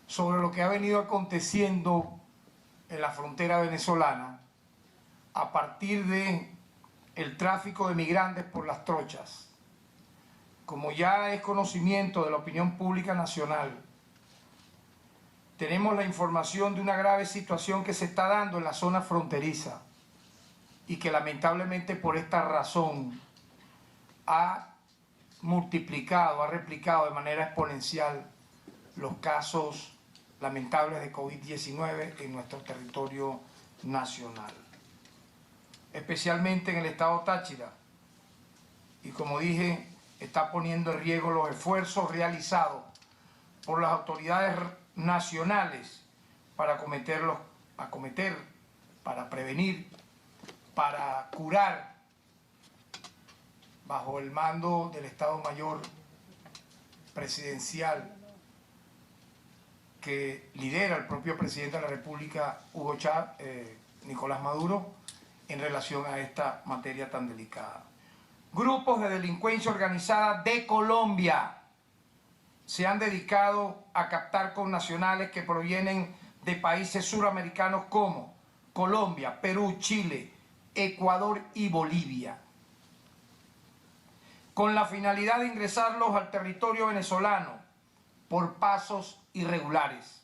sobre lo que ha venido aconteciendo en la frontera venezolana a partir de el tráfico de migrantes por las trochas. Como ya es conocimiento de la opinión pública nacional, tenemos la información de una grave situación que se está dando en la zona fronteriza y que lamentablemente por esta razón ha multiplicado, ha replicado de manera exponencial los casos lamentables de COVID-19 en nuestro territorio nacional, especialmente en el estado Táchira, y como dije, está poniendo en riesgo los esfuerzos realizados por las autoridades nacionales para para prevenir, para curar, bajo el mando del Estado Mayor Presidencial que lidera el propio presidente de la República, Nicolás Maduro, en relación a esta materia tan delicada. Grupos de delincuencia organizada de Colombia se han dedicado a captar connacionales que provienen de países suramericanos como Colombia, Perú, Chile, Ecuador y Bolivia, con la finalidad de ingresarlos al territorio venezolano por pasos irregulares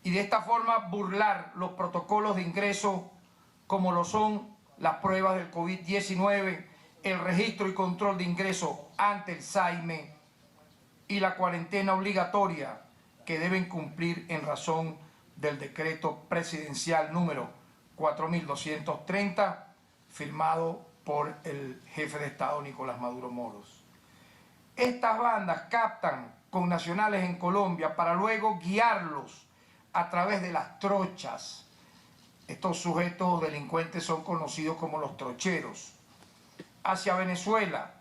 y de esta forma burlar los protocolos de ingreso como lo son las pruebas del COVID-19, el registro y control de ingreso ante el SAIME y la cuarentena obligatoria que deben cumplir en razón del decreto presidencial número 4230 firmado por el jefe de Estado Nicolás Maduro Moros. Estas bandas captan connacionales en Colombia para luego guiarlos a través de las trochas. Estos sujetos delincuentes son conocidos como los trocheros, hacia Venezuela,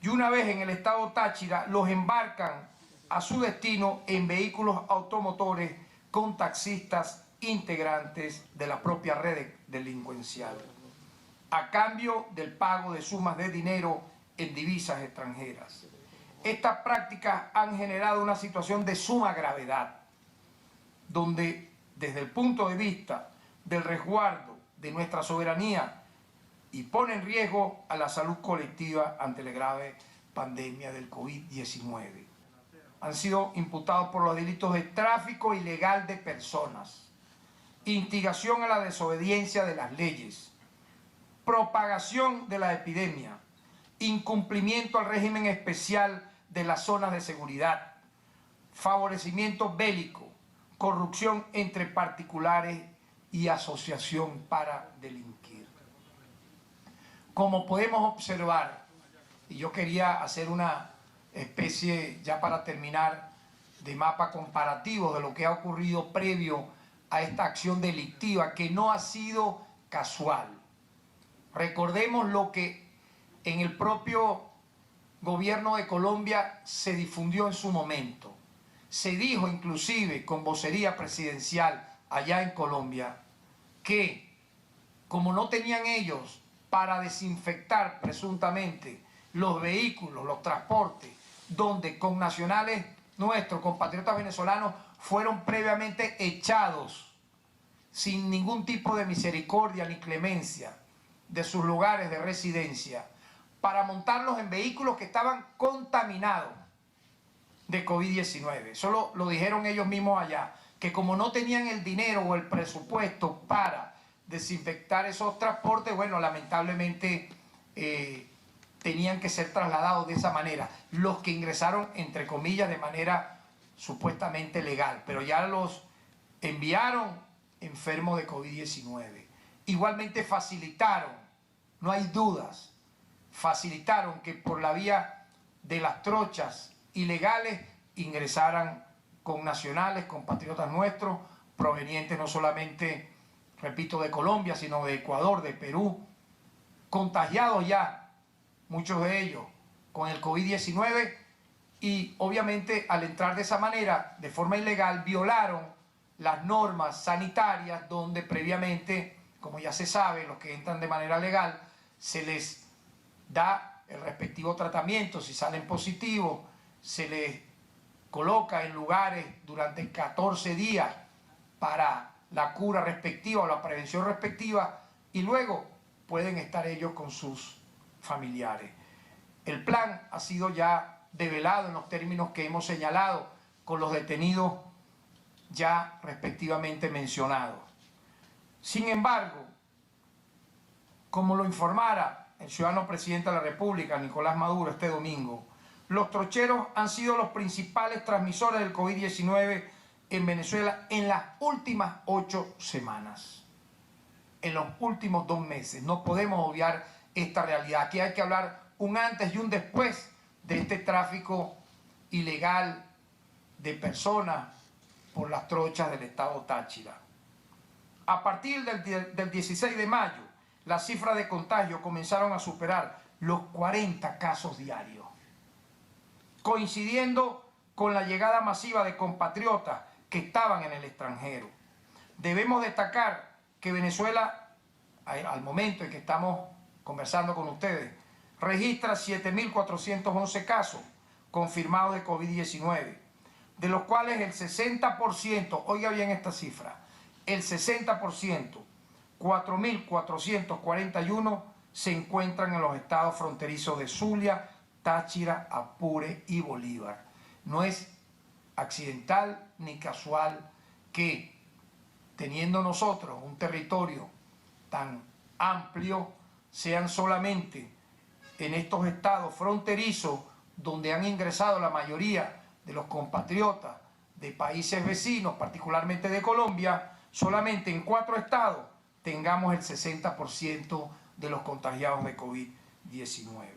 y una vez en el estado Táchira los embarcan a su destino en vehículos automotores con taxistas integrantes de la propia red delincuencial, a cambio del pago de sumas de dinero en divisas extranjeras. Estas prácticas han generado una situación de suma gravedad, donde desde el punto de vista del resguardo de nuestra soberanía y pone en riesgo a la salud colectiva ante la grave pandemia del COVID-19. Han sido imputados por los delitos de tráfico ilegal de personas, instigación a la desobediencia de las leyes, propagación de la epidemia, incumplimiento al régimen especial de las zonas de seguridad, favorecimiento bélico, corrupción entre particulares y asociación para delinquir. Como podemos observar, y yo quería hacer una especie, ya para terminar, de mapa comparativo de lo que ha ocurrido previo a esta acción delictiva, que no ha sido casual. Recordemos lo que en el propio gobierno de Colombia se difundió en su momento. Se dijo inclusive con vocería presidencial allá en Colombia que como no tenían ellos para desinfectar presuntamente los vehículos, los transportes, donde connacionales nuestros, compatriotas venezolanos, fueron previamente echados sin ningún tipo de misericordia ni clemencia de sus lugares de residencia, para montarlos en vehículos que estaban contaminados de COVID-19. Eso lo dijeron ellos mismos allá, que como no tenían el dinero o el presupuesto para desinfectar esos transportes, bueno, lamentablemente tenían que ser trasladados de esa manera. Los que ingresaron, entre comillas, de manera supuestamente legal, pero ya los enviaron enfermos de COVID-19. Igualmente facilitaron, no hay dudas, facilitaron que por la vía de las trochas ilegales ingresaran connacionales, compatriotas nuestros, provenientes no solamente, repito, de Colombia, sino de Ecuador, de Perú, contagiados ya, muchos de ellos, con el COVID-19, y obviamente al entrar de esa manera, de forma ilegal, violaron las normas sanitarias donde previamente, como ya se sabe, los que entran de manera legal, se les da el respectivo tratamiento. Si salen positivos, se les coloca en lugares durante 14 días para la cura respectiva o la prevención respectiva, y luego pueden estar ellos con sus familiares. El plan ha sido ya develado en los términos que hemos señalado con los detenidos ya respectivamente mencionados. Sin embargo, como lo informara el ciudadano presidente de la República, Nicolás Maduro, este domingo, los trocheros han sido los principales transmisores del COVID-19 en Venezuela en las últimas 8 semanas, en los últimos 2 meses. No podemos obviar esta realidad. Aquí hay que hablar un antes y un después de este tráfico ilegal de personas por las trochas del estado Táchira. A partir del 16 de mayo, las cifras de contagio comenzaron a superar los 40 casos diarios, coincidiendo con la llegada masiva de compatriotas que estaban en el extranjero. Debemos destacar que Venezuela, al momento en que estamos conversando con ustedes, registra 7.411 casos confirmados de COVID-19, de los cuales el 60%, oiga bien esta cifra, el 60%, 4.441 se encuentran en los estados fronterizos de Zulia, Táchira, Apure y Bolívar. No es accidental ni casual que, teniendo nosotros un territorio tan amplio, sean solamente en estos estados fronterizos donde han ingresado la mayoría de los compatriotas de países vecinos, particularmente de Colombia, solamente en 4 estados tengamos el 60% de los contagiados de COVID-19.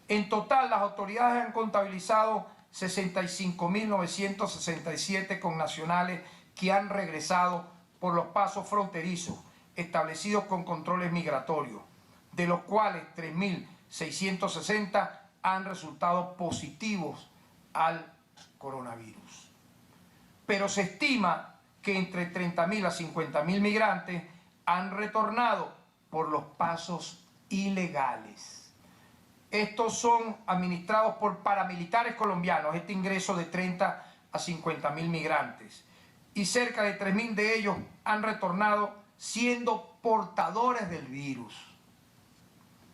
En total, las autoridades han contabilizado 65.967 connacionales que han regresado por los pasos fronterizos establecidos con controles migratorios, de los cuales 3.660 han resultado positivos al coronavirus. Pero se estima que entre 30.000 a 50.000 migrantes han retornado por los pasos ilegales. Estos son administrados por paramilitares colombianos, este ingreso de 30 a 50.000 migrantes. Y cerca de 3.000 de ellos han retornado siendo portadores del virus,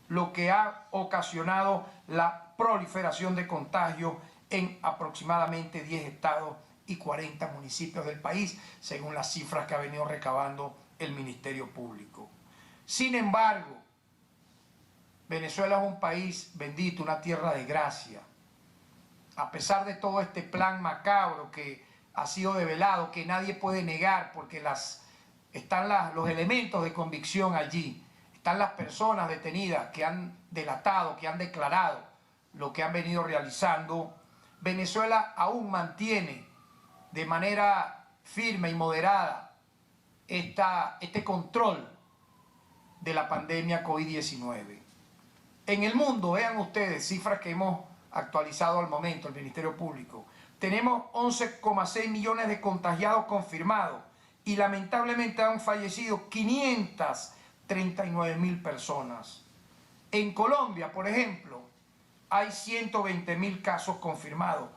lo que ha ocasionado la proliferación de contagios en aproximadamente 10 estados y 40 municipios del país, según las cifras que ha venido recabando el Ministerio Público. Sin embargo, Venezuela es un país bendito, una tierra de gracia. A pesar de todo este plan macabro que ha sido develado, que nadie puede negar, porque están los elementos de convicción allí, están las personas detenidas que han delatado, que han declarado lo que han venido realizando, Venezuela aún mantiene de manera firme y moderada este control de la pandemia COVID-19. En el mundo, vean ustedes, cifras que hemos actualizado al momento, el Ministerio Público, tenemos 11,6 millones de contagiados confirmados y lamentablemente han fallecido 539.000 personas. En Colombia, por ejemplo, hay 120.000 casos confirmados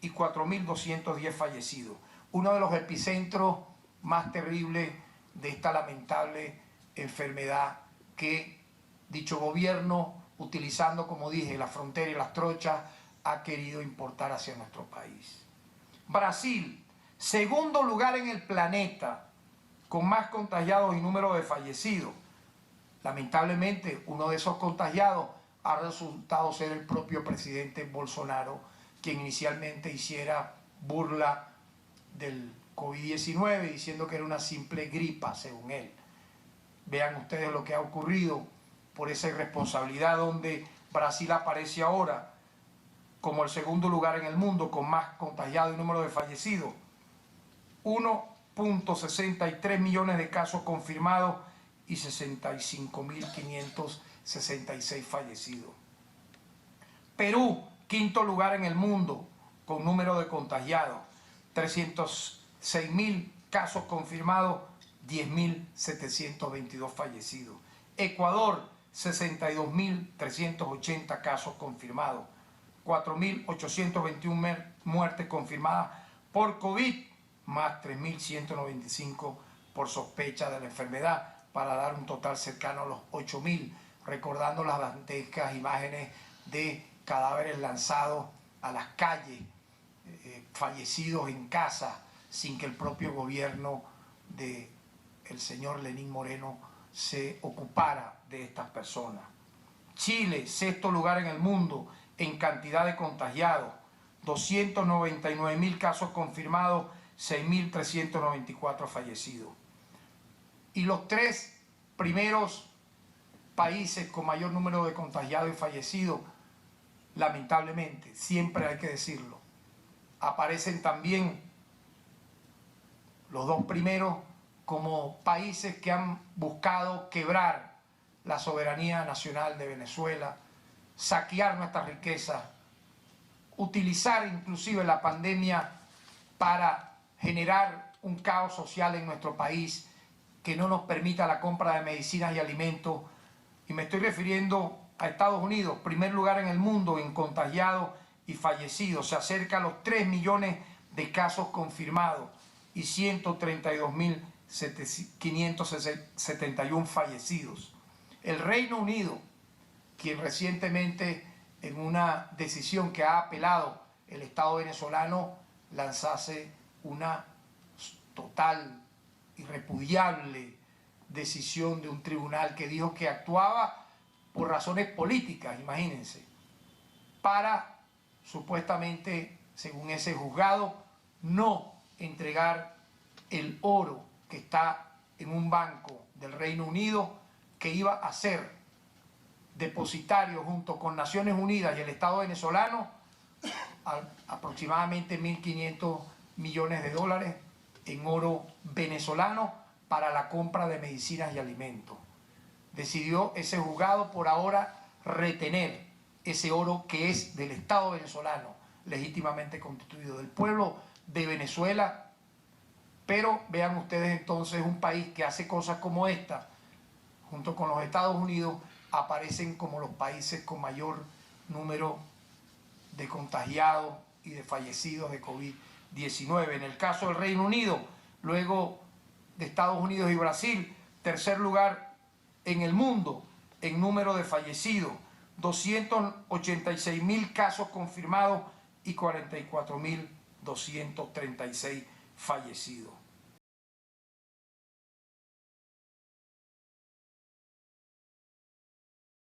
y 4.210 fallecidos. Uno de los epicentros más terribles de esta lamentable enfermedad que dicho gobierno, utilizando, como dije, la frontera y las trochas, ha querido importar hacia nuestro país. Brasil, segundo lugar en el planeta con más contagiados y número de fallecidos. Lamentablemente, uno de esos contagiados ha resultado ser el propio presidente Bolsonaro, quien inicialmente hiciera burla del COVID-19 diciendo que era una simple gripa, según él. Vean ustedes lo que ha ocurrido por esa irresponsabilidad, donde Brasil aparece ahora como el segundo lugar en el mundo con más contagiados y número de fallecidos. 1.63 millones de casos confirmados y 65.566 fallecidos. Perú, quinto lugar en el mundo con número de contagiados, 306.000 casos confirmados, 10.722 fallecidos. Ecuador, 62.380 casos confirmados, 4.821 muertes confirmadas por COVID, más 3.195 por sospecha de la enfermedad, para dar un total cercano a los 8.000, recordando las dantescas imágenes de cadáveres lanzados a las calles, fallecidos en casa, sin que el propio gobierno del señor Lenín Moreno se ocupara de estas personas. Chile, sexto lugar en el mundo en cantidad de contagiados, 299.000 casos confirmados, 6.394 fallecidos. Y los tres primeros países con mayor número de contagiados y fallecidos, lamentablemente, siempre hay que decirlo, aparecen también los dos primeros como países que han buscado quebrar la soberanía nacional de Venezuela, saquear nuestras riquezas, utilizar inclusive la pandemia para generar un caos social en nuestro país que no nos permita la compra de medicinas y alimentos. Y me estoy refiriendo a Estados Unidos, primer lugar en el mundo en contagiados y fallecidos. Se acerca a los 3 millones de casos confirmados y 132.571 fallecidos. El Reino Unido, quien recientemente en una decisión que ha apelado el Estado venezolano, lanzase una total y repudiable decisión de un tribunal que dijo que actuaba por razones políticas, imagínense, para supuestamente, según ese juzgado, no entregar el oro que está en un banco del Reino Unido, que iba a ser depositario junto con Naciones Unidas y el Estado venezolano, aproximadamente 1.500 millones de dólares en oro venezolano para la compra de medicinas y alimentos. Decidió ese juzgado por ahora retener ese oro que es del Estado venezolano, legítimamente constituido, del pueblo de Venezuela. Pero vean ustedes entonces, un país que hace cosas como esta, junto con los Estados Unidos, aparecen como los países con mayor número de contagiados y de fallecidos de COVID-19. En el caso del Reino Unido, luego de Estados Unidos y Brasil, tercer lugar en el mundo en número de fallecidos, 286.000 casos confirmados y 44.236 fallecidos.